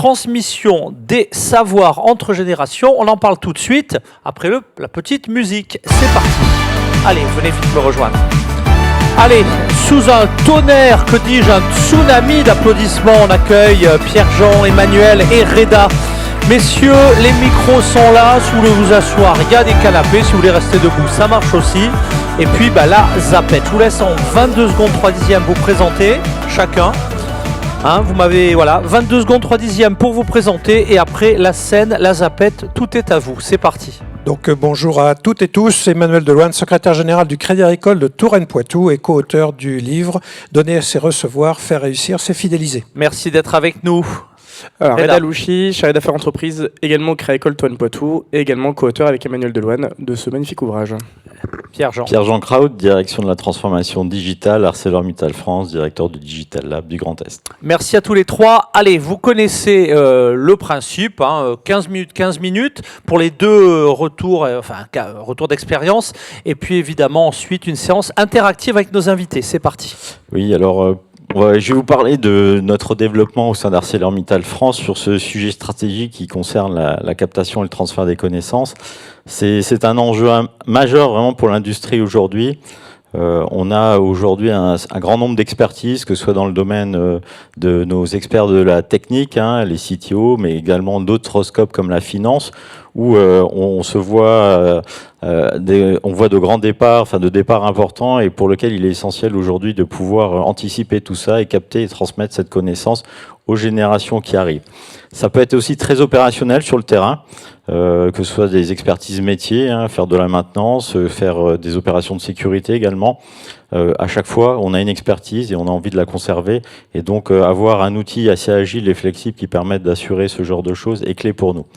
transmission des savoirs entre générations. On en parle tout de suite, après la petite musique. C'est parti. Allez, venez vite me rejoindre. Allez, sous un tonnerre, que dis-je, un tsunami d'applaudissements, on accueille Pierre-Jean, Emmanuel et Reda. Messieurs, les micros sont là, si vous voulez vous asseoir, il y a des canapés, si vous voulez rester debout, ça marche aussi. Et puis la zapette, je vous laisse en 22 secondes 3 dixièmes vous présenter, chacun. Vous m'avez, 22 secondes 3 dixièmes pour vous présenter, et après la scène, la zapette, tout est à vous, c'est parti. Donc bonjour à toutes et tous, Emmanuel Deloine, secrétaire général du Crédit Agricole de Touraine-Poitou et co-auteur du livre « Donner, c'est recevoir, faire réussir, c'est fidéliser ». Merci d'être avec nous. Alors, Reda Louchi, chargé d'affaires entreprise, également au Crédit Agricole Touraine-Poitou et également co-auteur avec Emmanuel Deloine de ce magnifique ouvrage. Pierre-Jean Kraut, direction de la transformation digitale, ArcelorMittal France, directeur du Digital Lab du Grand Est. Merci à tous les trois. Allez, vous connaissez le principe, 15 minutes pour les deux retours, retour d'expérience, et puis évidemment ensuite une séance interactive avec nos invités. C'est parti. Oui, alors je vais vous parler de notre développement au sein d'ArcelorMittal France sur ce sujet stratégique qui concerne la captation et le transfert des connaissances. C'est un enjeu majeur vraiment pour l'industrie aujourd'hui. On a aujourd'hui un grand nombre d'expertises, que ce soit dans le domaine de nos experts de la technique, les CTO, mais également d'autres scopes comme la finance, où on voit de grands départs, de départs importants, et pour lequel il est essentiel aujourd'hui de pouvoir anticiper tout ça et capter et transmettre cette connaissance aux générations qui arrivent. Ça peut être aussi très opérationnel sur le terrain, que ce soit des expertises métiers, faire de la maintenance, faire des opérations de sécurité également. À chaque fois, on a une expertise et on a envie de la conserver. Et donc, avoir un outil assez agile et flexible qui permette d'assurer ce genre de choses est clé pour nous.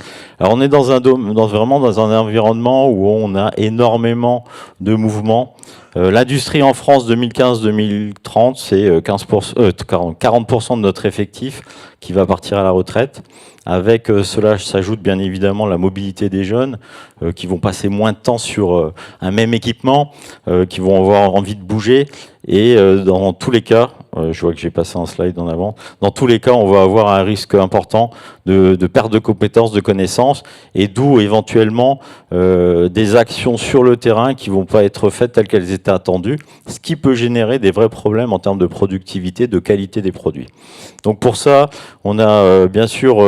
Alors, on est vraiment dans un environnement où on a énormément de mouvements. L'industrie en France 2015-2030, c'est 40% de notre effectif qui va partir à la retraite. Avec cela s'ajoute bien évidemment la mobilité des jeunes qui vont passer moins de temps sur un même équipement, qui vont avoir envie de bouger. Et dans tous les cas, je vois que j'ai passé un slide en avant, dans tous les cas, on va avoir un risque important de perte de compétences, de connaissances, et d'où éventuellement des actions sur le terrain qui vont pas être faites telles qu'elles étaient attendues, ce qui peut générer des vrais problèmes en termes de productivité, de qualité des produits. Donc pour ça, on a bien sûr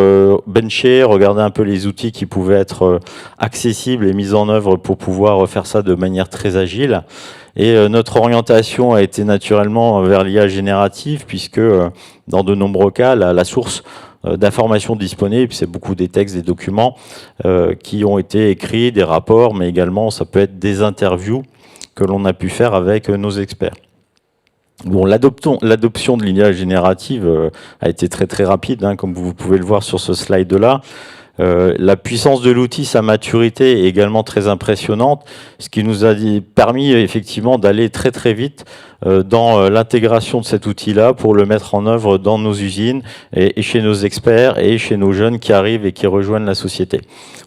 benché, regardé un peu les outils qui pouvaient être accessibles et mis en œuvre pour pouvoir faire ça de manière très agile. Et notre orientation a été naturellement vers l'IA générative, puisque dans de nombreux cas, la source d'informations disponibles, c'est beaucoup des textes, des documents qui ont été écrits, des rapports, mais également ça peut être des interviews que l'on a pu faire avec nos experts. Bon, l'adoption de l'IA générative a été très très rapide, comme vous pouvez le voir sur ce slide-là. La puissance de l'outil, sa maturité est également très impressionnante, ce qui nous a permis effectivement d'aller très très vite dans l'intégration de cet outil-là pour le mettre en œuvre dans nos usines et chez nos experts et chez nos jeunes qui arrivent et qui rejoignent la société.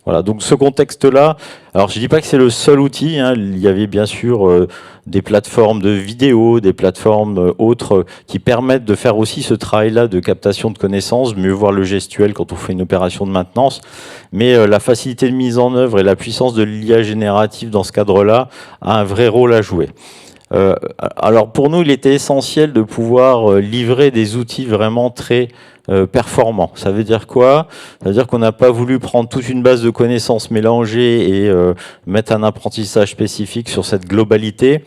Voilà, donc ce contexte-là, alors je dis pas que c'est le seul outil, il y avait bien sûr des plateformes de vidéos, des plateformes autres qui permettent de faire aussi ce travail-là de captation de connaissances, mieux voir le gestuel quand on fait une opération de maintenance, mais la facilité de mise en œuvre et la puissance de l'IA générative dans ce cadre-là a un vrai rôle à jouer. Alors pour nous, il était essentiel de pouvoir livrer des outils vraiment très performants. Ça veut dire quoi? Ça veut dire qu'on n'a pas voulu prendre toute une base de connaissances mélangées et mettre un apprentissage spécifique sur cette globalité.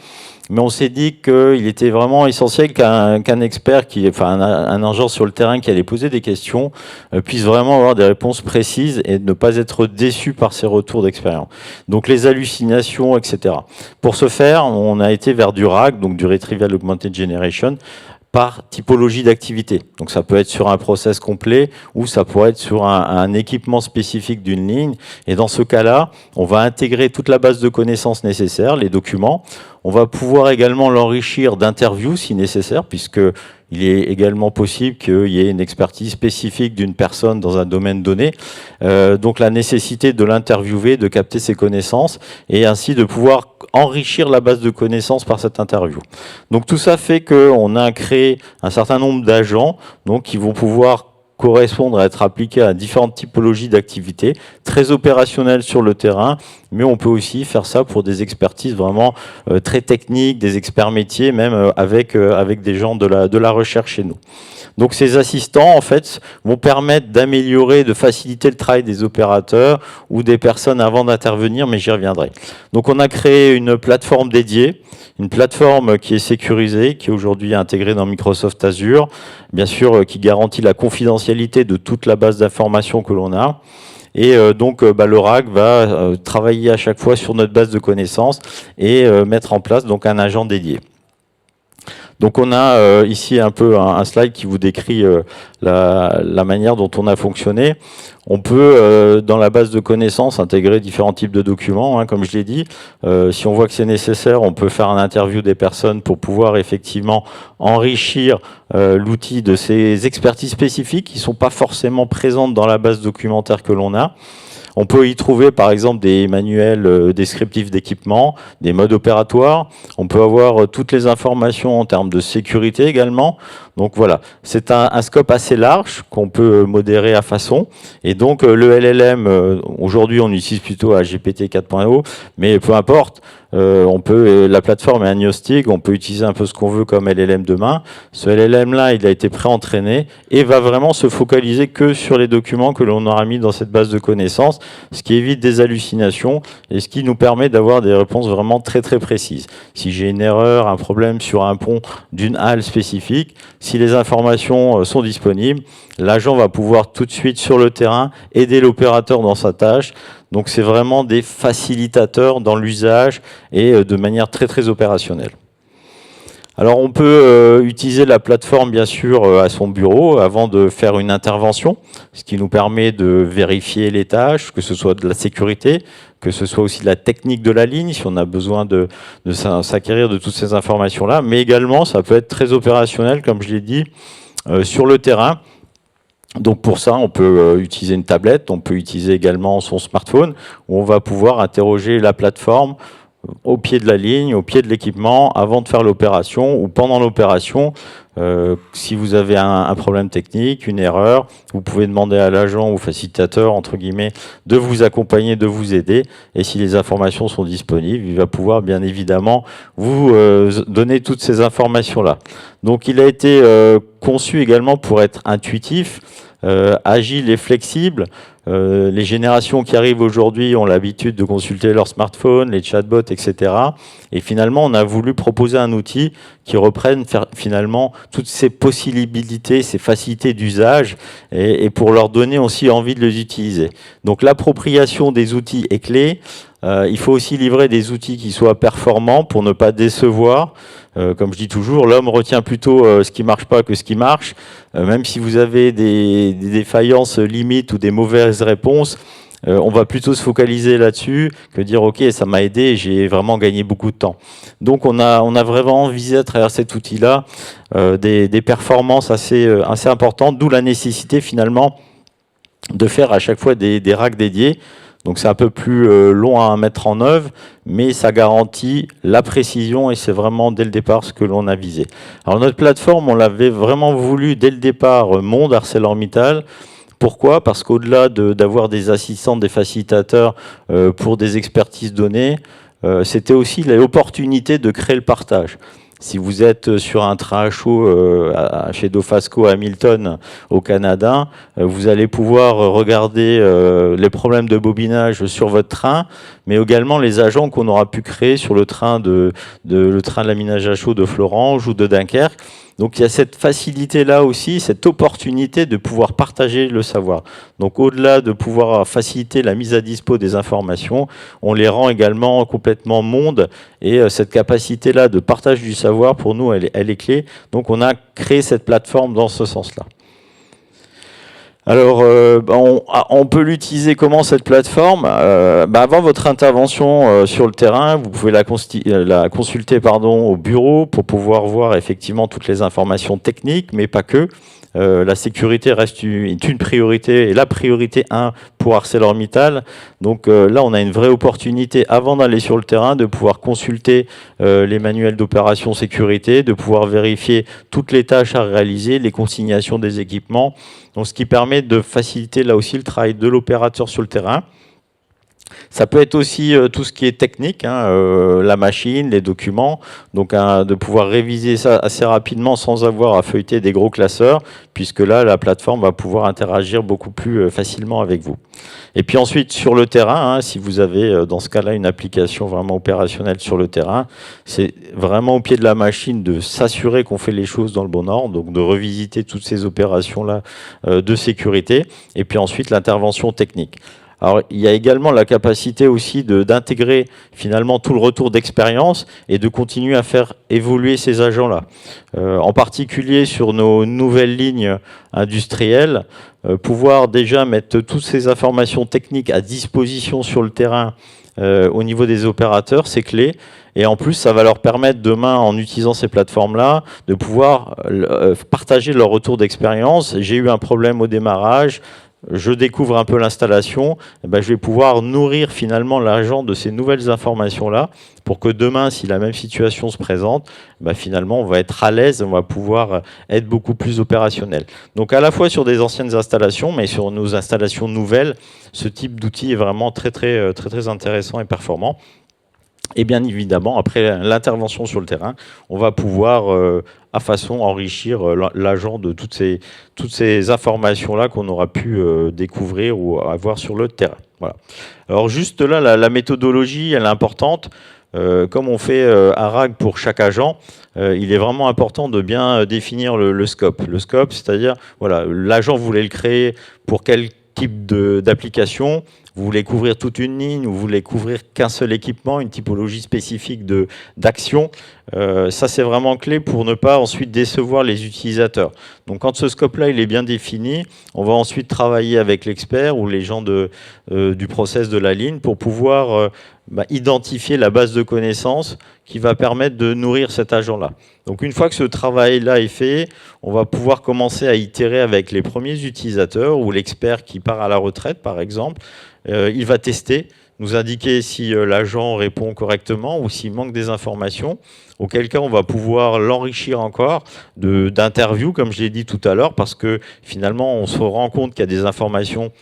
Mais on s'est dit qu'il était vraiment essentiel qu'un expert, un ingénieur sur le terrain qui allait poser des questions, puisse vraiment avoir des réponses précises et ne pas être déçu par ses retours d'expérience. Donc les hallucinations, etc. Pour ce faire, on a été vers du RAG, donc du Retrieval Augmented Generation, par typologie d'activité. Donc ça peut être sur un process complet ou ça pourrait être sur un équipement spécifique d'une ligne. Et dans ce cas-là, on va intégrer toute la base de connaissances nécessaires, les documents. On va pouvoir également l'enrichir d'interviews si nécessaire, puisque il est également possible qu'il y ait une expertise spécifique d'une personne dans un domaine donné. Donc la nécessité de l'interviewer, de capter ses connaissances et ainsi de pouvoir enrichir la base de connaissances par cette interview. Donc tout ça fait qu'on a créé un certain nombre d'agents qui vont pouvoir correspondre à être appliqué à différentes typologies d'activités, très opérationnelles sur le terrain, mais on peut aussi faire ça pour des expertises vraiment très techniques, des experts métiers, même avec des gens de la recherche chez nous. Donc ces assistants, en fait, vont permettre d'améliorer, de faciliter le travail des opérateurs ou des personnes avant d'intervenir, mais j'y reviendrai. Donc on a créé une plateforme dédiée, une plateforme qui est sécurisée, qui est aujourd'hui intégrée dans Microsoft Azure, bien sûr qui garantit la confidentialité de toute la base d'informations que l'on a. Et donc l'Oracle va travailler à chaque fois sur notre base de connaissances et mettre en place donc un agent dédié. Donc on a ici un peu un slide qui vous décrit la manière dont on a fonctionné. On peut, dans la base de connaissances, intégrer différents types de documents, hein, comme je l'ai dit. Si on voit que c'est nécessaire, on peut faire un interview des personnes pour pouvoir effectivement enrichir l'outil de ces expertises spécifiques qui ne sont pas forcément présentes dans la base documentaire que l'on a. On peut y trouver par exemple des manuels descriptifs d'équipement, des modes opératoires. On peut avoir toutes les informations en termes de sécurité également. Donc voilà, c'est un scope assez large qu'on peut modérer à façon. Et donc le LLM, aujourd'hui on utilise plutôt à GPT 4.0, mais peu importe. La plateforme est agnostique, on peut utiliser un peu ce qu'on veut comme LLM demain. Ce LLM-là, il a été pré-entraîné et va vraiment se focaliser que sur les documents que l'on aura mis dans cette base de connaissances, ce qui évite des hallucinations et ce qui nous permet d'avoir des réponses vraiment très très précises. Si j'ai une erreur, un problème sur un pont d'une halle spécifique, si les informations sont disponibles, l'agent va pouvoir tout de suite sur le terrain aider l'opérateur dans sa tâche. Donc c'est vraiment des facilitateurs dans l'usage et de manière très très opérationnelle. Alors on peut utiliser la plateforme bien sûr à son bureau avant de faire une intervention, ce qui nous permet de vérifier les tâches, que ce soit de la sécurité, que ce soit aussi de la technique de la ligne, si on a besoin de s'acquérir de toutes ces informations-là, mais également ça peut être très opérationnel, comme je l'ai dit, sur le terrain. Donc pour ça, on peut utiliser une tablette, on peut utiliser également son smartphone, où on va pouvoir interroger la plateforme au pied de la ligne, au pied de l'équipement, avant de faire l'opération ou pendant l'opération. Si vous avez un problème technique, une erreur, vous pouvez demander à l'agent ou facilitateur, entre guillemets, de vous accompagner, de vous aider. Et si les informations sont disponibles, il va pouvoir bien évidemment vous donner toutes ces informations-là. Donc il a été conçu également pour être intuitif, agile et flexible. Les générations qui arrivent aujourd'hui ont l'habitude de consulter leur smartphone, les chatbots, etc. Et finalement, on a voulu proposer un outil qui reprenne finalement toutes ces possibilités, ces facilités d'usage et pour leur donner aussi envie de les utiliser. Donc l'appropriation des outils est clé. Il faut aussi livrer des outils qui soient performants pour ne pas décevoir. Comme je dis toujours, l'homme retient plutôt ce qui marche pas que ce qui marche. Même si vous avez des défaillances limites ou des mauvaises réponses, on va plutôt se focaliser là-dessus que dire ok, ça m'a aidé, j'ai vraiment gagné beaucoup de temps. Donc on a vraiment visé à travers cet outil-là des performances assez importantes, d'où la nécessité finalement de faire à chaque fois des racks dédiés. Donc c'est un peu plus long à mettre en œuvre, mais ça garantit la précision et c'est vraiment dès le départ ce que l'on a visé. Alors notre plateforme, on l'avait vraiment voulu dès le départ monde ArcelorMittal. Pourquoi ? Parce qu'au-delà d'avoir des assistants, des facilitateurs pour des expertises données, c'était aussi l'opportunité de créer le partage. Si vous êtes sur un train à chaud chez Dofasco à Hamilton au Canada, vous allez pouvoir regarder les problèmes de bobinage sur votre train, mais également les agents qu'on aura pu créer sur le train de l'aménage à chaud de Florange ou de Dunkerque. Donc il y a cette facilité-là aussi, cette opportunité de pouvoir partager le savoir. Donc au-delà de pouvoir faciliter la mise à dispo des informations, on les rend également complètement monde. Et cette capacité-là de partage du savoir, pour nous, elle est clé. Donc on a créé cette plateforme dans ce sens-là. Alors, on peut l'utiliser comment cette plateforme ? Avant votre intervention sur le terrain, vous pouvez la consulter au bureau pour pouvoir voir effectivement toutes les informations techniques, mais pas que. la sécurité est une priorité, et la priorité 1 pour ArcelorMittal. Donc là, on a une vraie opportunité, avant d'aller sur le terrain, de pouvoir consulter les manuels d'opération sécurité, de pouvoir vérifier toutes les tâches à réaliser, les consignations des équipements. Donc, ce qui permet de faciliter là aussi le travail de l'opérateur sur le terrain. Ça peut être aussi tout ce qui est technique, la machine, les documents, donc de pouvoir réviser ça assez rapidement sans avoir à feuilleter des gros classeurs, puisque là, la plateforme va pouvoir interagir beaucoup plus facilement avec vous. Et puis ensuite, sur le terrain, si vous avez dans ce cas-là une application vraiment opérationnelle sur le terrain, c'est vraiment au pied de la machine de s'assurer qu'on fait les choses dans le bon ordre, donc de revisiter toutes ces opérations-là de sécurité, et puis ensuite l'intervention technique. Alors, il y a également la capacité aussi d'intégrer finalement tout le retour d'expérience et de continuer à faire évoluer ces agents-là. En particulier sur nos nouvelles lignes industrielles, pouvoir déjà mettre toutes ces informations techniques à disposition sur le terrain au niveau des opérateurs, c'est clé. Et en plus, ça va leur permettre demain, en utilisant ces plateformes-là, de pouvoir partager leur retour d'expérience. J'ai eu un problème au démarrage, je découvre un peu l'installation, je vais pouvoir nourrir finalement l'agent de ces nouvelles informations-là pour que demain, si la même situation se présente, finalement, on va être à l'aise, on va pouvoir être beaucoup plus opérationnel. Donc à la fois sur des anciennes installations, mais sur nos installations nouvelles, ce type d'outil est vraiment très, très, très, très intéressant et performant. Et bien évidemment, après l'intervention sur le terrain, on va pouvoir à façon enrichir l'agent de toutes ces informations-là qu'on aura pu découvrir ou avoir sur le terrain. Voilà. Alors juste là, la méthodologie, elle est importante. Comme on fait un RAG pour chaque agent, il est vraiment important de bien définir le scope. Le scope, c'est-à-dire, voilà, l'agent voulait le créer pour quel type d'application. Vous voulez couvrir toute une ligne, vous voulez couvrir qu'un seul équipement, une typologie spécifique d'action. Ça, c'est vraiment clé pour ne pas ensuite décevoir les utilisateurs. Donc, quand ce scope-là il est bien défini, on va ensuite travailler avec l'expert ou les gens du process de la ligne pour pouvoir identifier la base de connaissances qui va permettre de nourrir cet agent-là. Donc, une fois que ce travail-là est fait, on va pouvoir commencer à itérer avec les premiers utilisateurs ou l'expert qui part à la retraite, par exemple. Il va tester, nous indiquer si l'agent répond correctement ou s'il manque des informations, auquel cas on va pouvoir l'enrichir encore d'interviews, comme je l'ai dit tout à l'heure, parce que finalement on se rend compte qu'il y a des informations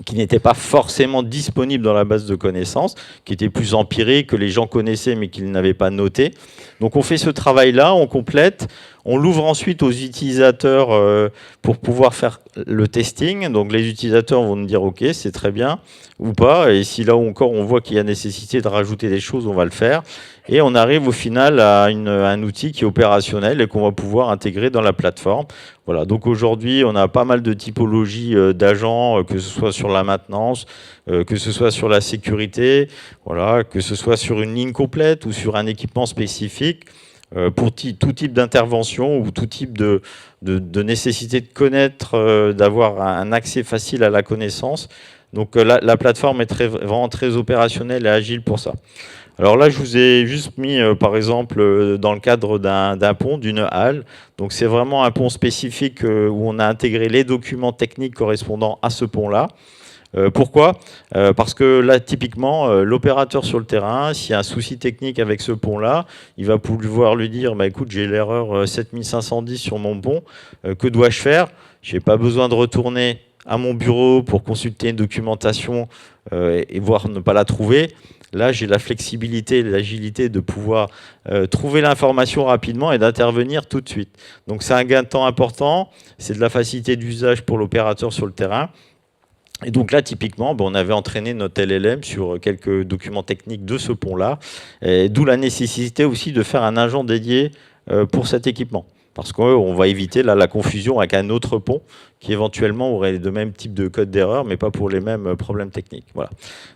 qui n'étaient pas forcément disponibles dans la base de connaissances, qui étaient plus empiriques, que les gens connaissaient mais qu'ils n'avaient pas noté. Donc on fait ce travail-là, on complète, on l'ouvre ensuite aux utilisateurs pour pouvoir faire le testing. Donc les utilisateurs vont nous dire ok, c'est très bien ou pas, et si là encore on voit qu'il y a nécessité de rajouter des choses, on va le faire. Et on arrive au final à un outil qui est opérationnel et qu'on va pouvoir intégrer dans la plateforme. Voilà, donc aujourd'hui, on a pas mal de typologies d'agents, que ce soit sur la maintenance, que ce soit sur la sécurité, voilà, que ce soit sur une ligne complète ou sur un équipement spécifique, pour tout type d'intervention ou tout type de nécessité de connaître, d'avoir un accès facile à la connaissance. Donc la plateforme est vraiment très opérationnelle et agile pour ça. Alors là, je vous ai juste mis, par exemple, dans le cadre d'un pont, d'une halle. Donc c'est vraiment un pont spécifique où on a intégré les documents techniques correspondant à ce pont-là. Pourquoi ? Parce que là, typiquement, l'opérateur sur le terrain, s'il y a un souci technique avec ce pont-là, il va pouvoir lui dire écoute, j'ai l'erreur 7510 sur mon pont, que dois-je faire ? Je n'ai pas besoin de retourner à mon bureau pour consulter une documentation et voir ne pas la trouver. Là, j'ai la flexibilité et l'agilité de pouvoir trouver l'information rapidement et d'intervenir tout de suite. Donc, c'est un gain de temps important, c'est de la facilité d'usage pour l'opérateur sur le terrain. Et donc là, typiquement, on avait entraîné notre LLM sur quelques documents techniques de ce pont-là, d'où la nécessité aussi de faire un agent dédié pour cet équipement. Parce qu'on va éviter là, la confusion avec un autre pont qui éventuellement aurait le même type de code d'erreur, mais pas pour les mêmes problèmes techniques. Voilà.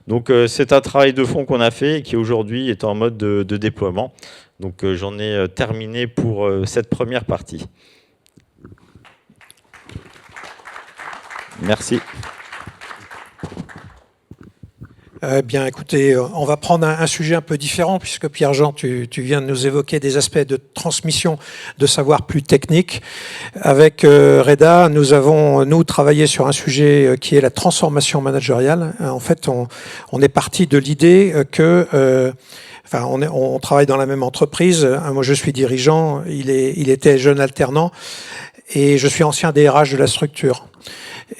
Donc c'est un travail de fond qu'on a fait et qui aujourd'hui est en mode de déploiement. Donc j'en ai terminé pour cette première partie. Merci. Bien, écoutez, on va prendre un sujet un peu différent, puisque Pierre-Jean, tu viens de nous évoquer des aspects de transmission de savoir plus techniques. Avec Reda, nous avons, travaillé sur un sujet qui est la transformation managériale. En fait, on est parti de l'idée que... on travaille dans la même entreprise. Moi, je suis dirigeant. Il était jeune alternant. Et je suis ancien DRH de la structure.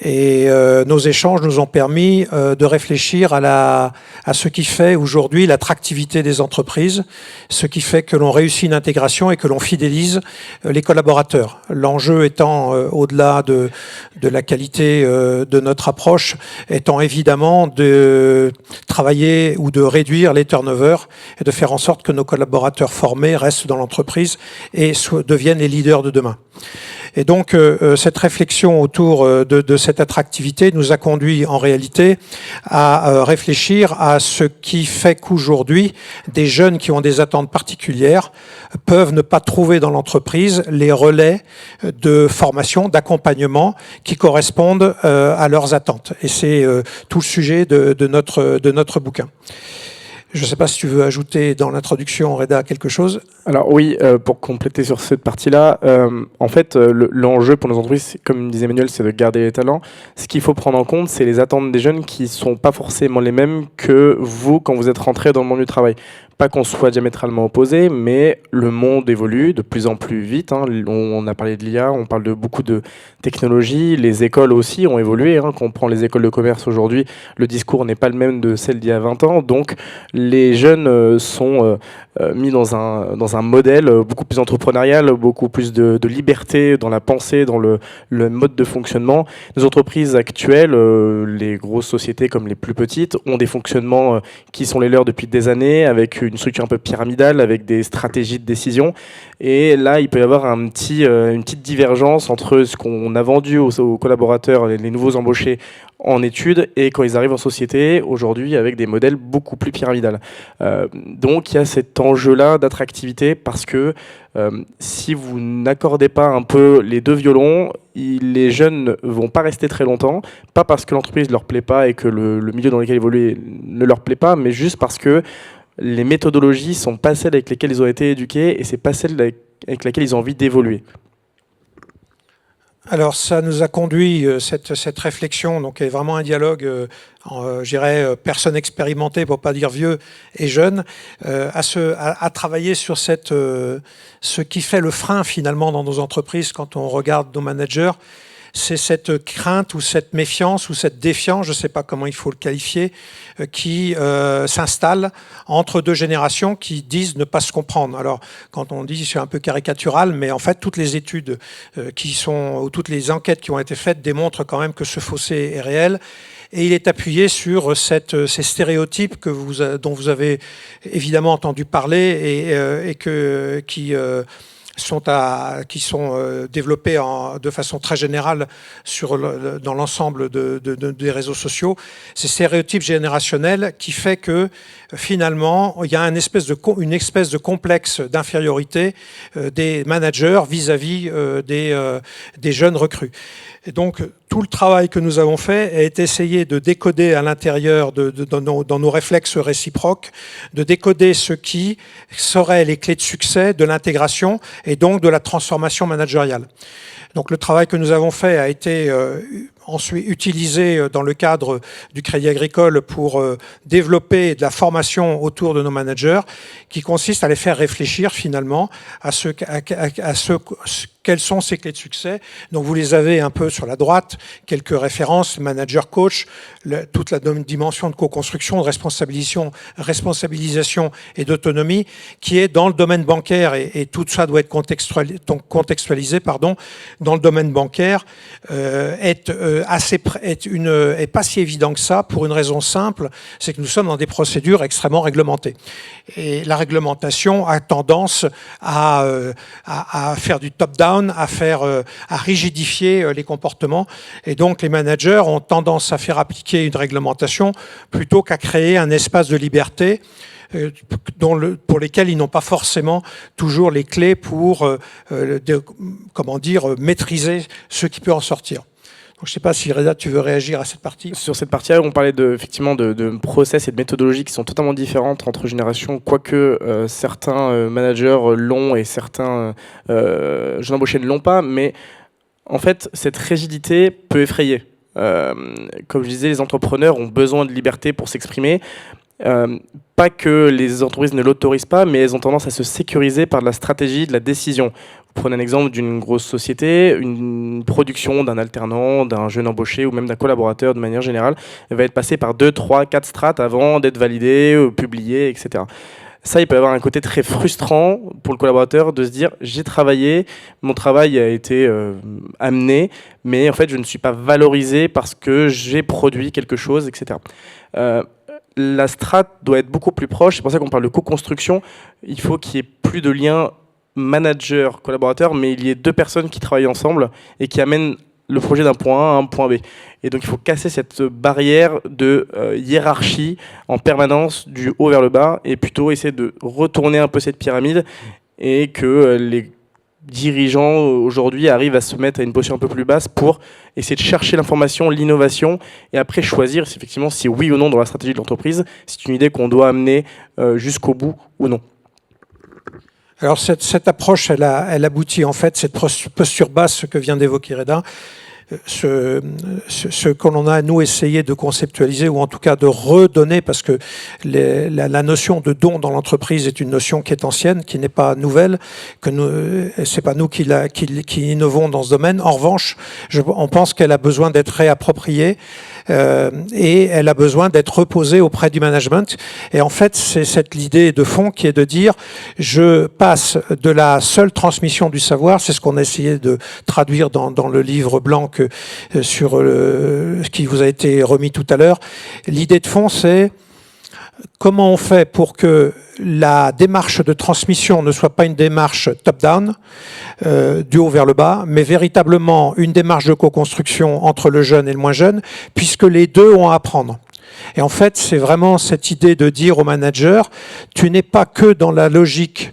Et nos échanges nous ont permis de réfléchir à ce qui fait aujourd'hui l'attractivité des entreprises, ce qui fait que l'on réussit une intégration et que l'on fidélise les collaborateurs. L'enjeu étant, au-delà de la qualité de notre approche, étant évidemment de travailler ou de réduire les turnovers et de faire en sorte que nos collaborateurs formés restent dans l'entreprise et deviennent les leaders de demain. Et donc, cette réflexion autour de cette attractivité nous a conduit en réalité à réfléchir à ce qui fait qu'aujourd'hui, des jeunes qui ont des attentes particulières peuvent ne pas trouver dans l'entreprise les relais de formation, d'accompagnement qui correspondent à leurs attentes. Et c'est tout le sujet de notre bouquin. Je ne sais pas si tu veux ajouter dans l'introduction, Reda, quelque chose. Alors oui, pour compléter sur cette partie-là, en fait, l'enjeu pour nos entreprises, comme disait Emmanuel, c'est de garder les talents. Ce qu'il faut prendre en compte, c'est les attentes des jeunes qui ne sont pas forcément les mêmes que vous quand vous êtes rentré dans le monde du travail. Pas qu'on soit diamétralement opposés, mais le monde évolue de plus en plus vite. On a parlé de l'IA, on parle de beaucoup de technologies. Les écoles aussi ont évolué. Quand on prend les écoles de commerce aujourd'hui, le discours n'est pas le même de celle d'il y a 20 ans. Donc les jeunes sont mis dans un modèle beaucoup plus entrepreneurial, beaucoup plus de liberté dans la pensée, dans le mode de fonctionnement. Les entreprises actuelles, les grosses sociétés comme les plus petites, ont des fonctionnements qui sont les leurs depuis des années, avec une structure un peu pyramidale, avec des stratégies de décision. Et là, il peut y avoir une petite divergence entre ce qu'on a vendu aux collaborateurs, les nouveaux embauchés en études, et quand ils arrivent en société, aujourd'hui, avec des modèles beaucoup plus pyramidales. Donc, il y a cet enjeu-là d'attractivité, parce que si vous n'accordez pas un peu les deux violons, les jeunes ne vont pas rester très longtemps, pas parce que l'entreprise ne leur plaît pas et que le milieu dans lequel ils évoluent ne leur plaît pas, mais juste parce que les méthodologies sont pas celles avec lesquelles ils ont été éduqués et c'est pas celles avec lesquelles ils ont envie d'évoluer. Alors ça nous a conduit, cette réflexion, donc est vraiment un dialogue, je dirais, personne expérimentée, pour pas dire vieux et jeune, à travailler sur ce qui fait le frein finalement dans nos entreprises quand on regarde nos managers. C'est cette crainte ou cette méfiance ou cette défiance, je ne sais pas comment il faut le qualifier, qui s'installe entre deux générations qui disent ne pas se comprendre. Alors, quand on dit, c'est un peu caricatural, mais en fait, toutes les études ou toutes les enquêtes qui ont été faites démontrent quand même que ce fossé est réel. Et il est appuyé sur ces stéréotypes dont vous avez évidemment entendu parler qui sont développés de façon très générale dans l'ensemble des réseaux sociaux. Ces stéréotypes générationnels qui fait que finalement il y a une espèce de complexe d'infériorité des managers vis-à-vis des jeunes recrues. Et donc, tout le travail que nous avons fait est essayer de décoder à l'intérieur dans nos réflexes réciproques, de décoder ce qui seraient les clés de succès de l'intégration et donc de la transformation managériale. Donc, le travail que nous avons fait a été ensuite utilisé dans le cadre du Crédit Agricole pour développer de la formation autour de nos managers qui consiste à les faire réfléchir finalement à quelles sont ces clés de succès. Donc vous les avez un peu sur la droite, quelques références, manager coach, toute la dimension de co-construction, de responsabilisation et d'autonomie qui est dans le domaine bancaire et tout ça doit être contextualisé dans le domaine bancaire est pas si évident que ça pour une raison simple, c'est que nous sommes dans des procédures extrêmement réglementées. Et la réglementation a tendance à faire du top-down, à rigidifier les comportements. Et donc les managers ont tendance à faire appliquer une réglementation plutôt qu'à créer un espace de liberté pour lesquels ils n'ont pas forcément toujours les clés pour maîtriser ce qui peut en sortir. Donc, je ne sais pas si Reda, tu veux réagir à cette partie. Sur cette partie-là, on parlait effectivement de process et de méthodologies qui sont totalement différentes entre générations, quoique certains managers l'ont et certains jeunes embauchés ne l'ont pas, mais en fait, cette rigidité peut effrayer. Comme je disais, les entrepreneurs ont besoin de liberté pour s'exprimer. Pas que les entreprises ne l'autorisent pas, mais elles ont tendance à se sécuriser par de la stratégie, de la décision. Vous prenez un exemple d'une grosse société, une production d'un alternant, d'un jeune embauché ou même d'un collaborateur de manière générale, elle va être passée par 2, 3, 4 strates avant d'être validée, publiée, etc. Ça, il peut y avoir un côté très frustrant pour le collaborateur de se dire « j'ai travaillé, mon travail a été amené, mais en fait, je ne suis pas valorisé parce que j'ai produit quelque chose, etc. » La strate doit être beaucoup plus proche, c'est pour ça qu'on parle de co-construction. Il faut qu'il y ait plus de lien manager-collaborateur, mais il y ait deux personnes qui travaillent ensemble et qui amènent le projet d'un point A à un point B. Et donc il faut casser cette barrière de hiérarchie en permanence du haut vers le bas et plutôt essayer de retourner un peu cette pyramide et que les dirigeants aujourd'hui arrivent à se mettre à une position un peu plus basse pour essayer de chercher l'information, l'innovation et après choisir effectivement si oui ou non dans la stratégie de l'entreprise, c'est une idée qu'on doit amener jusqu'au bout ou non. Alors cette approche, elle aboutit en fait, cette posture basse que vient d'évoquer Reda, ce que l'on a nous essayé de conceptualiser ou en tout cas de redonner, parce que la notion de don dans l'entreprise est une notion qui est ancienne, qui n'est pas nouvelle, que c'est pas nous qui innovons dans ce domaine. En revanche, on pense qu'elle a besoin d'être réappropriée et elle a besoin d'être reposée auprès du management. Et en fait, c'est l'idée de fond qui est de dire je passe de la seule transmission du savoir, c'est ce qu'on a essayé de traduire dans le livre blanc sur ce qui vous a été remis tout à l'heure. L'idée de fond, c'est comment on fait pour que la démarche de transmission ne soit pas une démarche top-down, du haut vers le bas, mais véritablement une démarche de co-construction entre le jeune et le moins jeune, puisque les deux ont à apprendre. Et en fait, c'est vraiment cette idée de dire au manager, tu n'es pas que dans la logique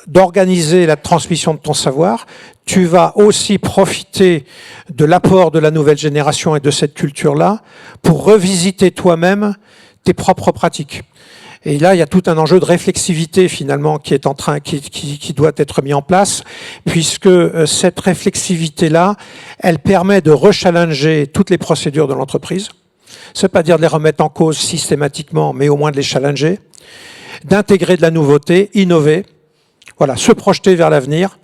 d'organiser la transmission de ton savoir, tu vas aussi profiter de l'apport de la nouvelle génération et de cette culture-là pour revisiter toi-même tes propres pratiques. Et là, il y a tout un enjeu de réflexivité finalement qui doit être mis en place, puisque cette réflexivité-là, elle permet de rechallenger toutes les procédures de l'entreprise. C'est pas dire de les remettre en cause systématiquement, mais au moins de les challenger, d'intégrer de la nouveauté, innover. Voilà, se projeter vers l'avenir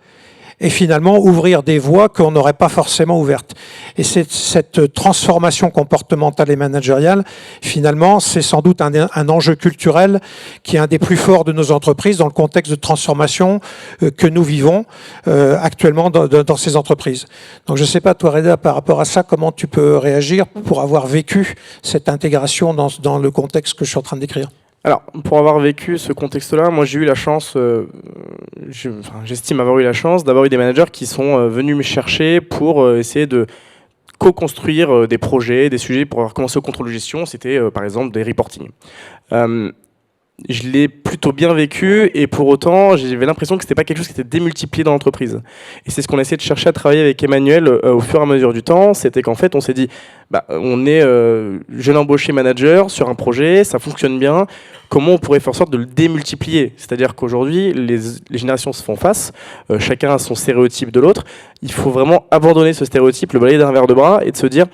et finalement ouvrir des voies qu'on n'aurait pas forcément ouvertes. Et cette transformation comportementale et managériale, finalement, c'est sans doute un enjeu culturel qui est un des plus forts de nos entreprises dans le contexte de transformation que nous vivons actuellement dans ces entreprises. Donc je ne sais pas, toi Reda, par rapport à ça, comment tu peux réagir pour avoir vécu cette intégration dans le contexte que je suis en train de décrire? Alors, pour avoir vécu ce contexte-là, moi j'ai eu la chance, j'estime avoir eu la chance d'avoir eu des managers qui sont venus me chercher pour essayer de co-construire des projets, des sujets pour avoir commencé au contrôle de gestion. C'était par exemple des reporting. Je l'ai plutôt bien vécu et pour autant, j'avais l'impression que c'était pas quelque chose qui était démultiplié dans l'entreprise. Et c'est ce qu'on a essayé de chercher à travailler avec Emmanuel au fur et à mesure du temps. C'était qu'en fait, on s'est dit, on est jeune embauché manager sur un projet, ça fonctionne bien. Comment on pourrait faire en sorte de le démultiplier? C'est-à-dire qu'aujourd'hui, les générations se font face, chacun a son stéréotype de l'autre. Il faut vraiment abandonner ce stéréotype, le balayer d'un revers de bras et de se dire,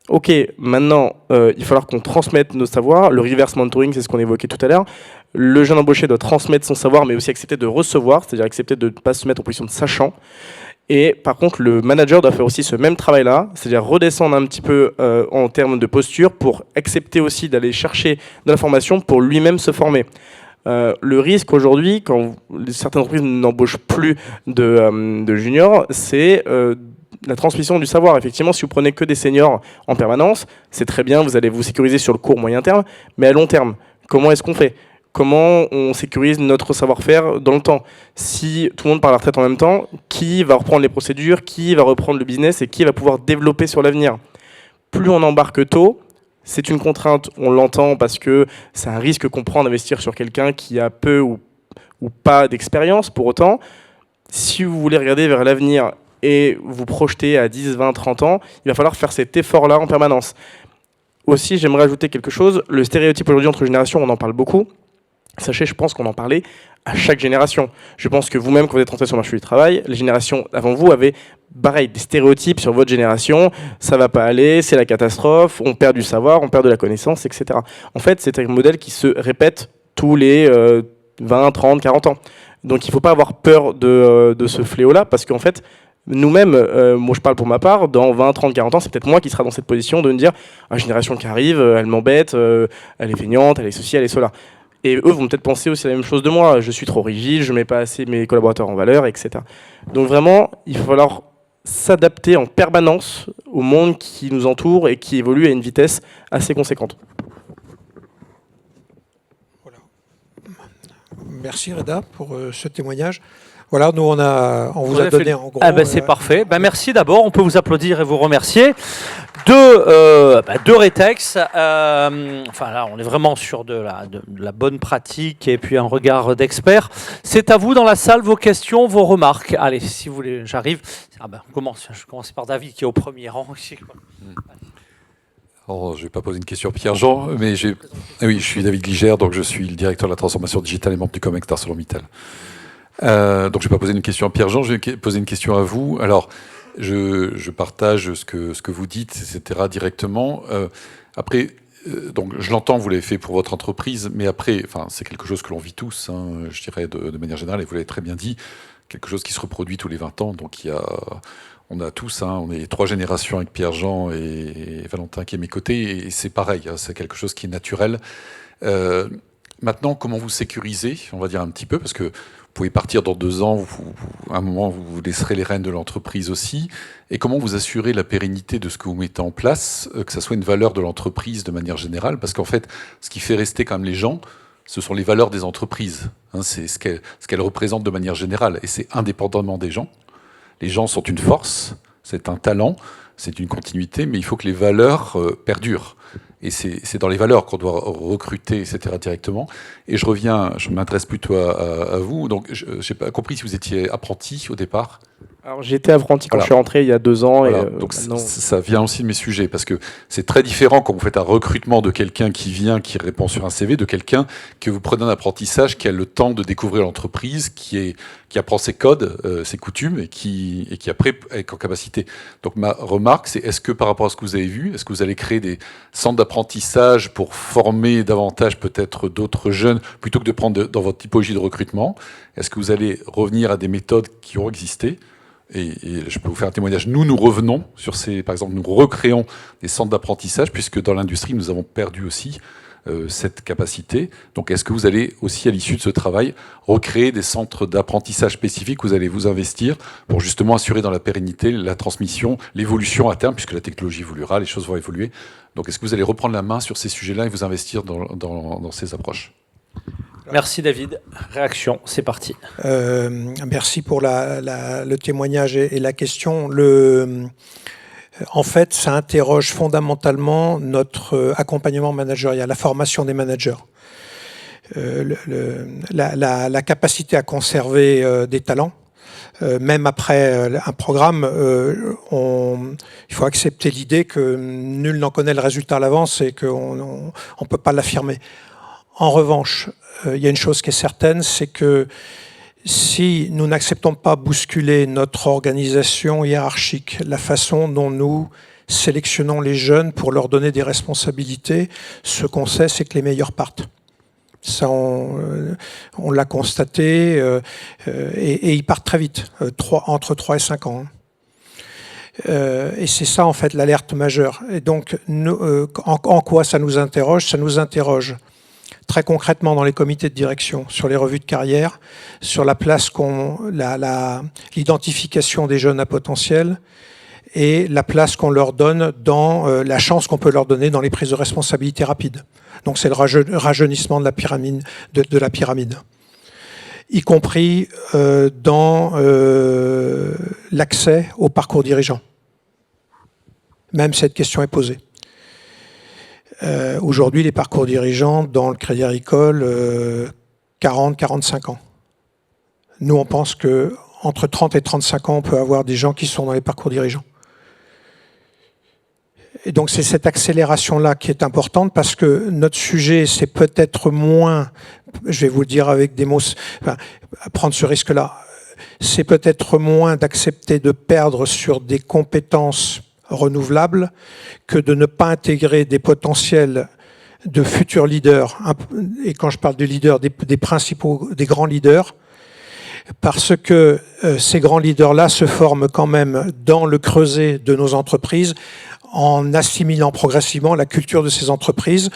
ok, maintenant, il va falloir qu'on transmette nos savoirs. Le reverse mentoring, c'est ce qu'on évoquait tout à l'heure. Le jeune embauché doit transmettre son savoir, mais aussi accepter de recevoir, c'est-à-dire accepter de ne pas se mettre en position de sachant. Et par contre, le manager doit faire aussi ce même travail-là, c'est-à-dire redescendre un petit peu en termes de posture pour accepter aussi d'aller chercher de l'information pour lui-même se former. Le risque aujourd'hui, quand certaines entreprises n'embauchent plus de juniors, c'est la transmission du savoir. Effectivement, si vous prenez que des seniors en permanence, c'est très bien, vous allez vous sécuriser sur le court moyen terme, mais à long terme, comment est-ce qu'on fait ? Comment on sécurise notre savoir-faire dans le temps? Si tout le monde part à la retraite en même temps, qui va reprendre les procédures, qui va reprendre le business et qui va pouvoir développer sur l'avenir? Plus on embarque tôt, c'est une contrainte, on l'entend parce que c'est un risque qu'on prend d'investir sur quelqu'un qui a peu ou pas d'expérience. Pour autant, si vous voulez regarder vers l'avenir et vous projetez à 10, 20, 30 ans, il va falloir faire cet effort-là en permanence. Aussi, j'aimerais ajouter quelque chose. Le stéréotype aujourd'hui entre générations, on en parle beaucoup. Sachez, je pense qu'on en parlait à chaque génération. Je pense que vous-même, quand vous êtes rentré sur le marché du travail, les générations avant vous avaient, pareil, des stéréotypes sur votre génération. Ça va pas aller, c'est la catastrophe, on perd du savoir, on perd de la connaissance, etc. En fait, c'est un modèle qui se répète tous les 20, 30, 40 ans. Donc, il ne faut pas avoir peur de ce fléau-là, parce qu'en fait, nous-mêmes, moi je parle pour ma part, dans 20, 30, 40 ans, c'est peut-être moi qui sera dans cette position de me dire « la génération qui arrive, elle m'embête, elle est feignante, elle est ceci, elle est cela ». Et eux vont peut-être penser aussi la même chose de moi. Je suis trop rigide, je ne mets pas assez mes collaborateurs en valeur, etc. Donc vraiment, il va falloir s'adapter en permanence au monde qui nous entoure et qui évolue à une vitesse assez conséquente. Voilà. Merci Reda pour ce témoignage. Voilà, nous on vous a donné en gros... c'est parfait. Merci d'abord, on peut vous applaudir et vous remercier. Deux rétex. Enfin là, on est vraiment sur de la bonne pratique et puis un regard d'expert. C'est à vous dans la salle, vos questions, vos remarques. Allez, si vous voulez, j'arrive. Je commence par David qui est au premier rang. Alors, je ne vais pas poser une question à Pierre-Jean, mais oui, je suis David Gligère, donc je suis le directeur de la transformation digitale et membre du COMEX d'ArcelorMittal. Donc je ne vais pas poser une question à Pierre-Jean, je vais poser une question à vous. Alors, je partage ce que vous dites, etc. directement. Après, donc je l'entends, vous l'avez fait pour votre entreprise, mais après, c'est quelque chose que l'on vit tous, hein, je dirais de manière générale, et vous l'avez très bien dit, quelque chose qui se reproduit tous les 20 ans. Donc on a tous, on est 3 générations avec Pierre-Jean et Valentin qui est à mes côtés, et c'est pareil, hein, c'est quelque chose qui est naturel. Maintenant, comment vous sécurisez, on va dire un petit peu, parce que vous pouvez partir dans 2 ans, à un moment, vous laisserez les rênes de l'entreprise aussi. Et comment vous assurez la pérennité de ce que vous mettez en place, que ça soit une valeur de l'entreprise de manière générale? Parce qu'en fait, ce qui fait rester quand même les gens, ce sont les valeurs des entreprises. Hein, c'est ce qu'elles représentent de manière générale. Et c'est indépendamment des gens. Les gens sont une force, c'est un talent, c'est une continuité, mais il faut que les valeurs perdurent. Et c'est dans les valeurs qu'on doit recruter, etc. directement. Et je m'adresse plutôt à vous. Donc, je n'ai pas compris si vous étiez apprenti au départ. Alors, j'étais apprenti quand je suis rentré il y a 2 ans. Voilà. Et, donc, maintenant... ça vient aussi de mes sujets, parce que c'est très différent quand vous faites un recrutement de quelqu'un qui vient, qui répond sur un CV, de quelqu'un que vous prenez un apprentissage, qui a le temps de découvrir l'entreprise, qui apprend ses codes, ses coutumes, et qui après est en capacité. Donc, ma remarque, c'est est-ce que par rapport à ce que vous avez vu, est-ce que vous allez créer des centres d'apprentissage pour former davantage peut-être d'autres jeunes, plutôt que de prendre dans votre typologie de recrutement? Est-ce que vous allez revenir à des méthodes qui ont existé? Et je peux vous faire un témoignage. Nous revenons sur par exemple, nous recréons des centres d'apprentissage, puisque dans l'industrie, nous avons perdu aussi cette capacité. Donc, est-ce que vous allez aussi, à l'issue de ce travail, recréer des centres d'apprentissage spécifiques où vous allez vous investir pour justement assurer dans la pérennité, la transmission, l'évolution à terme, puisque la technologie évoluera, les choses vont évoluer. Donc, est-ce que vous allez reprendre la main sur ces sujets-là et vous investir dans ces approches? Merci David. Réaction, c'est parti. Merci pour le témoignage et la question. En fait, ça interroge fondamentalement notre accompagnement managérial, la formation des managers. La capacité à conserver des talents, même après un programme, il faut accepter l'idée que nul n'en connaît le résultat à l'avance et qu'on ne peut pas l'affirmer. En revanche, il y a une chose qui est certaine, c'est que si nous n'acceptons pas bousculer notre organisation hiérarchique, la façon dont nous sélectionnons les jeunes pour leur donner des responsabilités, ce qu'on sait, c'est que les meilleurs partent. Ça, on l'a constaté, et ils partent très vite, entre 3 et 5 ans. Et c'est ça, en fait, l'alerte majeure. Et donc, en quoi ça nous interroge? Ça nous interroge très concrètement dans les comités de direction, sur les revues de carrière, sur la place l'identification des jeunes à potentiel et la place qu'on leur donne dans la chance qu'on peut leur donner dans les prises de responsabilité rapides. Donc c'est le rajeunissement de la pyramide, de la pyramide, y compris dans l'accès au parcours dirigeant. Même cette question est posée. Aujourd'hui, les parcours dirigeants dans le Crédit Agricole, 40-45 ans. Nous, on pense que entre 30 et 35 ans, on peut avoir des gens qui sont dans les parcours dirigeants. Et donc c'est cette accélération-là qui est importante parce que notre sujet, c'est peut-être moins, je vais vous le dire avec des mots, enfin, prendre ce risque-là, c'est peut-être moins d'accepter de perdre sur des compétences renouvelables que de ne pas intégrer des potentiels de futurs leaders, et quand je parle de leaders, des principaux, des grands leaders, parce que ces grands leaders-là se forment quand même dans le creuset de nos entreprises, en assimilant progressivement la culture de ces entreprises,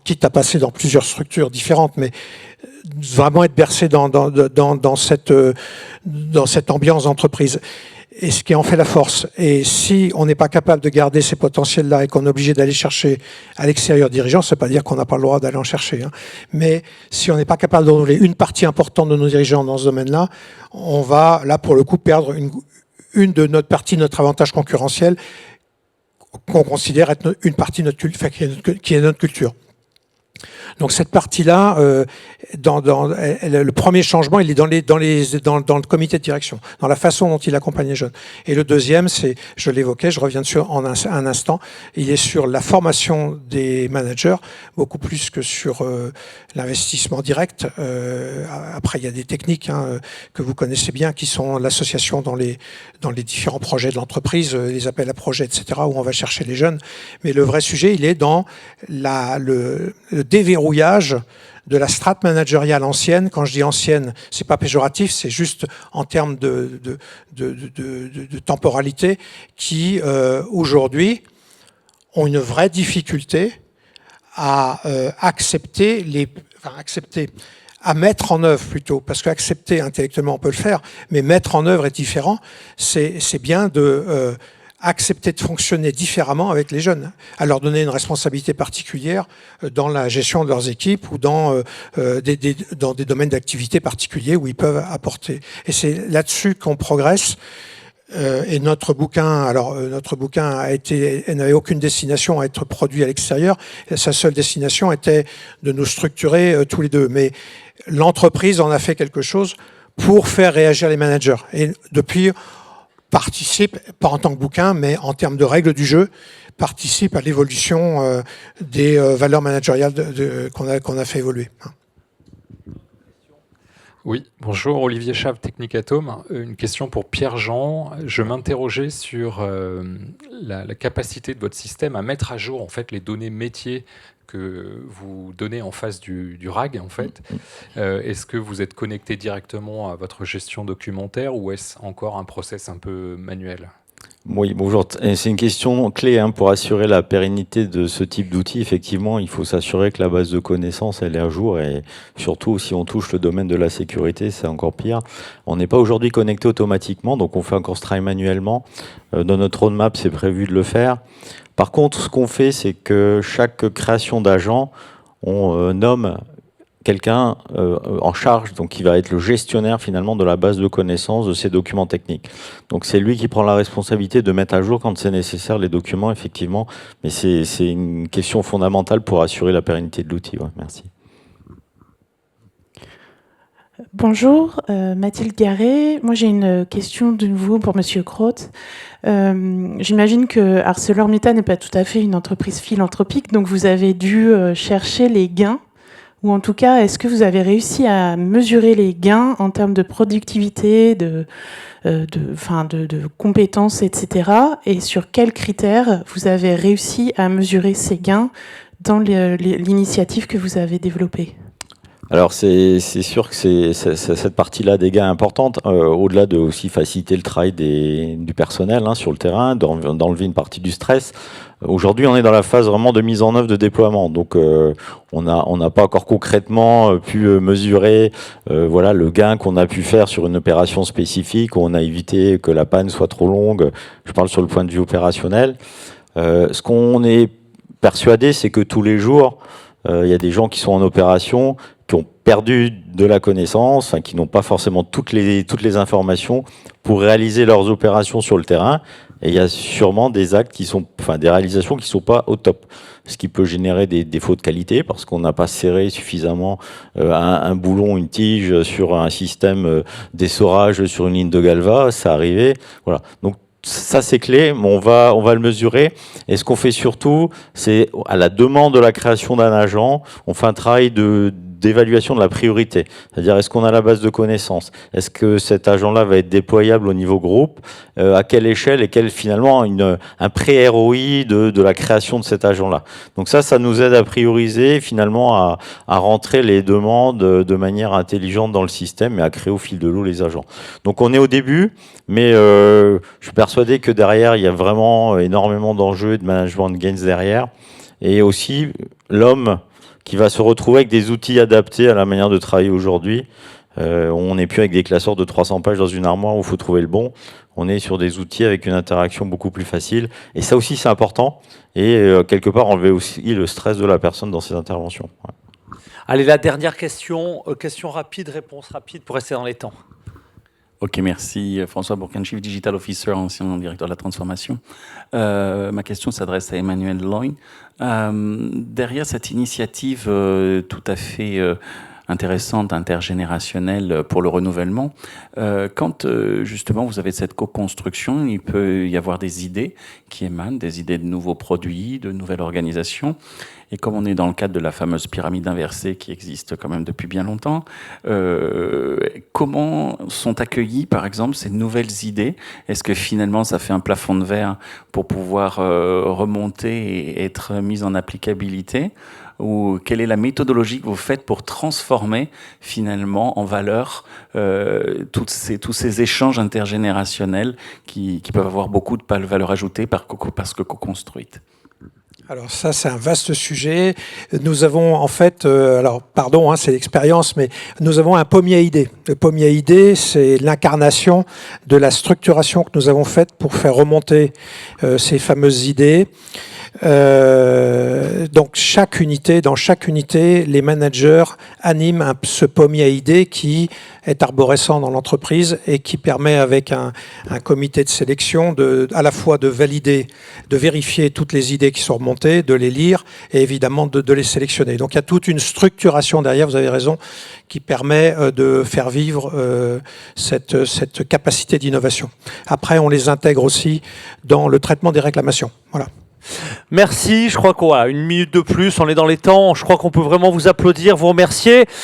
quitte à passer dans plusieurs structures différentes, mais vraiment être bercé dans cette ambiance d'entreprise. Et ce qui en fait la force. Et si on n'est pas capable de garder ces potentiels-là et qu'on est obligé d'aller chercher à l'extérieur dirigeants, ça ne veut pas dire qu'on n'a pas le droit d'aller en chercher. Hein. Mais si on n'est pas capable de renouveler une partie importante de nos dirigeants dans ce domaine-là, on va, là, pour le coup, perdre une de notre partie, notre avantage concurrentiel, qu'on considère être une partie de notre culture, qui est notre culture. Donc cette partie-là, le premier changement, il est dans le comité de direction, dans la façon dont il accompagne les jeunes. Et le deuxième, c'est, je l'évoquais, je reviens dessus en un instant, il est sur la formation des managers, beaucoup plus que sur l'investissement direct. Après, il y a des techniques que vous connaissez bien, qui sont l'association dans les différents projets de l'entreprise, les appels à projets, etc., où on va chercher les jeunes. Mais le vrai sujet, il est dans le déverrouillage de la strate managériale ancienne. Quand je dis ancienne, c'est pas péjoratif, c'est juste en termes de temporalité, qui aujourd'hui ont une vraie difficulté à accepter, à mettre en œuvre plutôt, parce qu'accepter intellectuellement on peut le faire, mais mettre en œuvre est différent. C'est bien de accepter de fonctionner différemment avec les jeunes, à leur donner une responsabilité particulière dans la gestion de leurs équipes ou dans des domaines d'activité particuliers où ils peuvent apporter. Et c'est là-dessus qu'on progresse. Et notre bouquin n'avait aucune destination à être produit à l'extérieur. Sa seule destination était de nous structurer tous les deux. Mais l'entreprise en a fait quelque chose pour faire réagir les managers. Et depuis, participe, pas en tant que bouquin, mais en termes de règles du jeu, participe à l'évolution des valeurs managériales qu'on a fait évoluer. Oui, bonjour, Olivier Chave, Technicatome. Une question pour Pierre-Jean. Je m'interrogeais sur la capacité de votre système à mettre à jour en fait, les données métiers que vous donnez en face du RAG, en fait. Est-ce que vous êtes connecté directement à votre gestion documentaire ou est-ce encore un process un peu manuel ? Oui, bonjour. C'est une question clé pour assurer la pérennité de ce type d'outil. Effectivement, il faut s'assurer que la base de connaissances, elle est à jour et surtout, si on touche le domaine de la sécurité, c'est encore pire. On n'est pas aujourd'hui connecté automatiquement, donc on fait encore ce travail manuellement. Dans notre roadmap, c'est prévu de le faire. Par contre, ce qu'on fait, c'est que chaque création d'agent, on nomme quelqu'un en charge, donc qui va être le gestionnaire finalement de la base de connaissances de ces documents techniques. Donc c'est lui qui prend la responsabilité de mettre à jour quand c'est nécessaire les documents, effectivement. Mais c'est une question fondamentale pour assurer la pérennité de l'outil. Ouais, merci. Bonjour, Mathilde Garret. Moi, j'ai une question de nouveau pour Monsieur Croth. J'imagine que ArcelorMittal n'est pas tout à fait une entreprise philanthropique, donc vous avez dû chercher les gains, ou en tout cas, est-ce que vous avez réussi à mesurer les gains en termes de productivité, de compétences, etc. Et sur quels critères vous avez réussi à mesurer ces gains dans l'initiative que vous avez développée ? Alors c'est sûr que c'est cette partie-là des gains importante, au-delà de aussi faciliter le travail du personnel sur le terrain, d'enlever une partie du stress. Aujourd'hui, on est dans la phase vraiment de mise en œuvre de déploiement, donc on n'a pas encore concrètement pu mesurer le gain qu'on a pu faire sur une opération spécifique où on a évité que la panne soit trop longue. Je parle sur le point de vue opérationnel. Ce qu'on est persuadé, c'est que tous les jours, il y a des gens qui sont en opération, qui ont perdu de la connaissance, qui n'ont pas forcément toutes les informations pour réaliser leurs opérations sur le terrain. Et il y a sûrement des actes des réalisations qui sont pas au top. Ce qui peut générer des défauts de qualité parce qu'on n'a pas serré suffisamment un boulon, une tige sur un système d'essorage sur une ligne de galva, ça arrivait. Voilà. Donc ça c'est clé, mais on va le mesurer. Et ce qu'on fait surtout, c'est à la demande de la création d'un agent, on fait un travail d'évaluation de la priorité. C'est-à-dire, est-ce qu'on a la base de connaissances? Est-ce que cet agent-là va être déployable au niveau groupe? À quelle échelle et quel finalement un pré-ROI de la création de cet agent-là? Donc ça nous aide à prioriser, finalement à rentrer les demandes de manière intelligente dans le système et à créer au fil de l'eau les agents. Donc on est au début, mais je suis persuadé que derrière, il y a vraiment énormément d'enjeux et de management de gains derrière. Et aussi, l'homme qui va se retrouver avec des outils adaptés à la manière de travailler aujourd'hui. On n'est plus avec des classeurs de 300 pages dans une armoire où il faut trouver le bon. On est sur des outils avec une interaction beaucoup plus facile. Et ça aussi, c'est important. Et quelque part, enlever aussi le stress de la personne dans ses interventions. Ouais. Allez, la dernière question. Question rapide, réponse rapide pour rester dans les temps. Ok, merci. François Bourquin, Chief Digital Officer, ancien directeur de la transformation. Ma question s'adresse à Emmanuel Loin. Derrière cette initiative tout à fait intéressante, intergénérationnelle pour le renouvellement, quand justement vous avez cette co-construction, il peut y avoir des idées qui émanent, des idées de nouveaux produits, de nouvelles organisations. Et comme on est dans le cadre de la fameuse pyramide inversée qui existe quand même depuis bien longtemps, comment sont accueillies, par exemple, ces nouvelles idées? Est-ce que finalement, ça fait un plafond de verre pour pouvoir remonter et être mise en applicabilité? Ou quelle est la méthodologie que vous faites pour transformer finalement en valeur tous ces échanges intergénérationnels qui peuvent avoir beaucoup de valeur ajoutée parce que co-construites? Alors ça, c'est un vaste sujet. Nous avons en fait, alors pardon, c'est l'expérience, mais nous avons un pommier à idées. Le pommier à idées, c'est l'incarnation de la structuration que nous avons faite pour faire remonter ces fameuses idées. Donc dans chaque unité, les managers animent ce pommier à idées qui est arborescent dans l'entreprise et qui permet avec un comité de sélection à la fois de valider, de vérifier toutes les idées qui sont remontées, de les lire et évidemment de les sélectionner. Donc il y a toute une structuration derrière, vous avez raison, qui permet de faire vivre cette capacité d'innovation. Après, on les intègre aussi dans le traitement des réclamations. Voilà. Merci, je crois qu'on a une minute de plus, on est dans les temps, je crois qu'on peut vraiment vous applaudir, vous remercier.